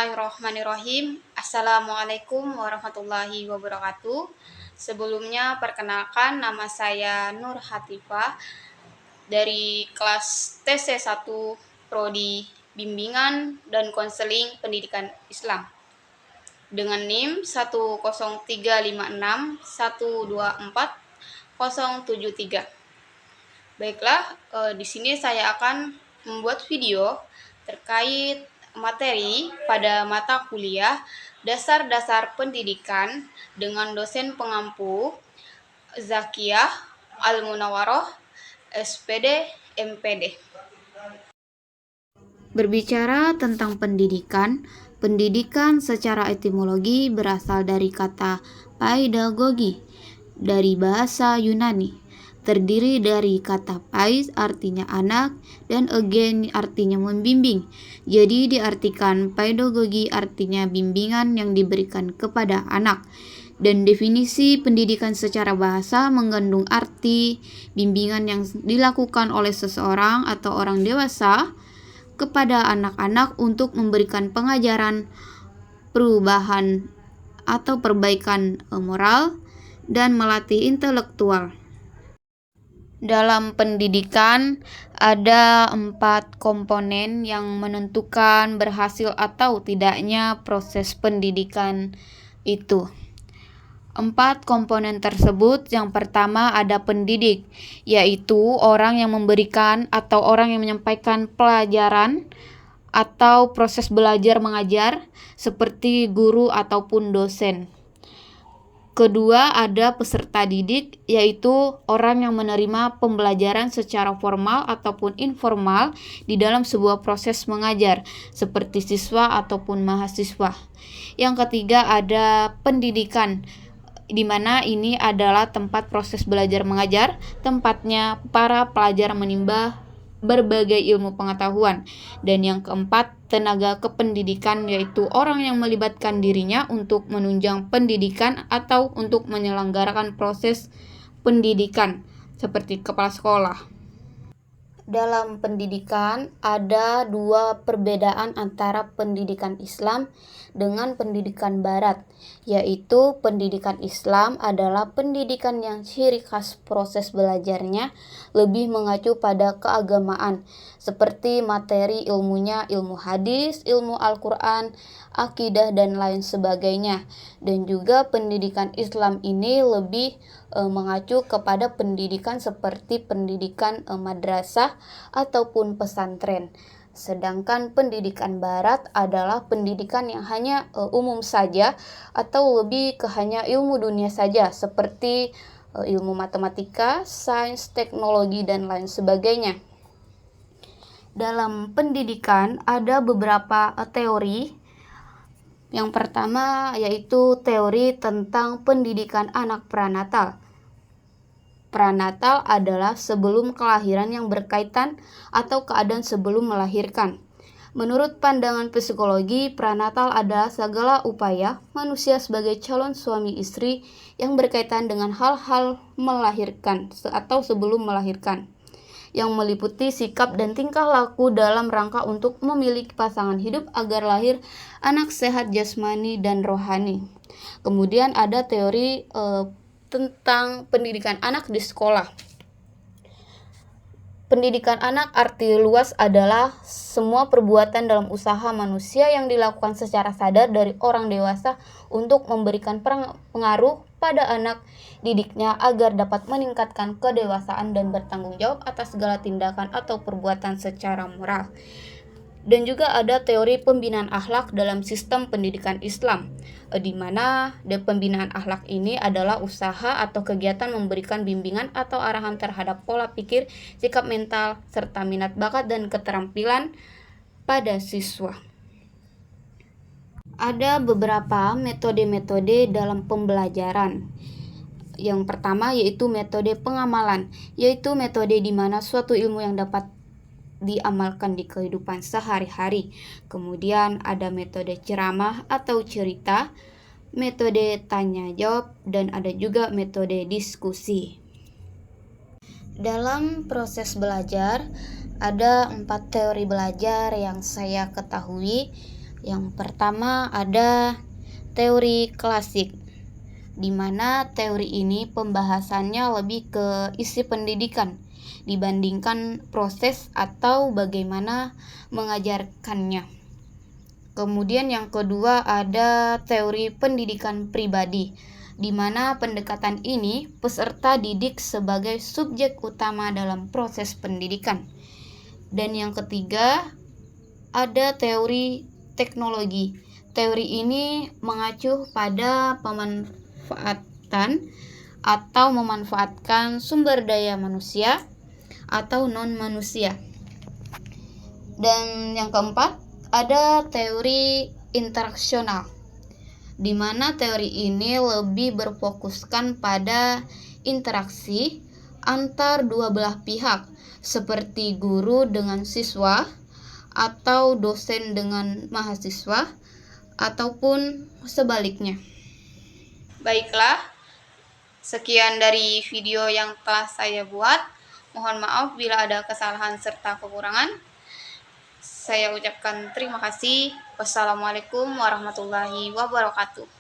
Bismillahirrahmanirrahim. Assalamualaikum warahmatullahi wabarakatuh. Sebelumnya perkenalkan, nama saya Nur Hatifah dari kelas TC1 Prodi Bimbingan dan Konseling Pendidikan Islam dengan NIM 10356124073. Baiklah, di sini saya akan membuat video terkait materi pada mata kuliah Dasar-dasar Pendidikan dengan dosen pengampu Zakiyah Al-Munawwaroh, SPD, MPD. Berbicara tentang pendidikan, pendidikan secara etimologi berasal dari kata pedagogi dari bahasa Yunani. Terdiri dari kata pais artinya anak dan eugen artinya membimbing. Jadi diartikan pedagogi artinya bimbingan yang diberikan kepada anak. Dan definisi pendidikan secara bahasa mengandung arti bimbingan yang dilakukan oleh seseorang atau orang dewasa kepada anak-anak untuk memberikan pengajaran, perubahan atau perbaikan moral dan melatih intelektual. Dalam pendidikan ada 4 komponen yang menentukan berhasil atau tidaknya proses pendidikan itu. 4 komponen tersebut, yang pertama ada pendidik, yaitu orang yang memberikan atau orang yang menyampaikan pelajaran atau proses belajar mengajar seperti guru ataupun dosen. Kedua, ada peserta didik, yaitu orang yang menerima pembelajaran secara formal ataupun informal di dalam sebuah proses mengajar, seperti siswa ataupun mahasiswa. Yang ketiga, ada pendidikan, di mana ini adalah tempat proses belajar mengajar, tempatnya para pelajar menimba berbagai ilmu pengetahuan. Dan yang keempat, tenaga kependidikan, yaitu orang yang melibatkan dirinya untuk menunjang pendidikan atau untuk menyelenggarakan proses pendidikan seperti kepala sekolah. Dalam pendidikan ada 2 perbedaan antara pendidikan Islam dengan pendidikan Barat, yaitu pendidikan Islam adalah pendidikan yang ciri khas proses belajarnya lebih mengacu pada keagamaan, seperti materi ilmunya ilmu hadis, ilmu Al-Quran, akidah, dan lain sebagainya. Dan juga pendidikan Islam ini lebih mengacu kepada pendidikan seperti pendidikan madrasah ataupun pesantren. Sedangkan pendidikan Barat adalah pendidikan yang hanya umum saja atau lebih ke hanya ilmu dunia saja seperti ilmu matematika, sains, teknologi, dan lain sebagainya. Dalam pendidikan ada beberapa teori. Yang pertama yaitu teori tentang pendidikan anak pranatal. Pranatal adalah sebelum kelahiran yang berkaitan atau keadaan sebelum melahirkan. Menurut pandangan psikologi, pranatal adalah segala upaya manusia sebagai calon suami istri yang berkaitan dengan hal-hal melahirkan atau sebelum melahirkan, yang meliputi sikap dan tingkah laku dalam rangka untuk memiliki pasangan hidup agar lahir anak sehat jasmani dan rohani. Kemudian ada teori tentang pendidikan anak di sekolah. Pendidikan anak arti luas adalah semua perbuatan dalam usaha manusia yang dilakukan secara sadar dari orang dewasa untuk memberikan pengaruh pada anak didiknya agar dapat meningkatkan kedewasaan dan bertanggung jawab atas segala tindakan atau perbuatan secara moral. Dan juga ada teori pembinaan akhlak dalam sistem pendidikan Islam, di mana pembinaan akhlak ini adalah usaha atau kegiatan memberikan bimbingan atau arahan terhadap pola pikir, sikap mental, serta minat bakat dan keterampilan pada siswa. Ada beberapa metode-metode dalam pembelajaran. Yang pertama yaitu metode pengamalan, yaitu metode di mana suatu ilmu yang dapat diamalkan di kehidupan sehari-hari. Kemudian ada metode ceramah atau cerita, metode tanya jawab, dan ada juga metode diskusi. Dalam proses belajar ada 4 teori belajar yang saya ketahui, Yang pertama ada teori klasik, di mana teori ini pembahasannya lebih ke isi pendidikan dibandingkan proses atau bagaimana mengajarkannya. Kemudian yang kedua ada teori pendidikan pribadi, di mana pendekatan ini peserta didik sebagai subjek utama dalam proses pendidikan. Dan yang ketiga ada teori teknologi. Teori ini mengacu pada pemanfaatan atau memanfaatkan sumber daya manusia atau non-manusia. Dan yang keempat, ada teori interaksional, di mana teori ini lebih berfokuskan pada interaksi antar dua belah pihak, seperti guru dengan siswa, atau dosen dengan mahasiswa, ataupun sebaliknya. Baiklah, sekian dari video yang telah saya buat. Mohon maaf bila ada kesalahan serta kekurangan. Saya ucapkan terima kasih. Wassalamualaikum warahmatullahi wabarakatuh.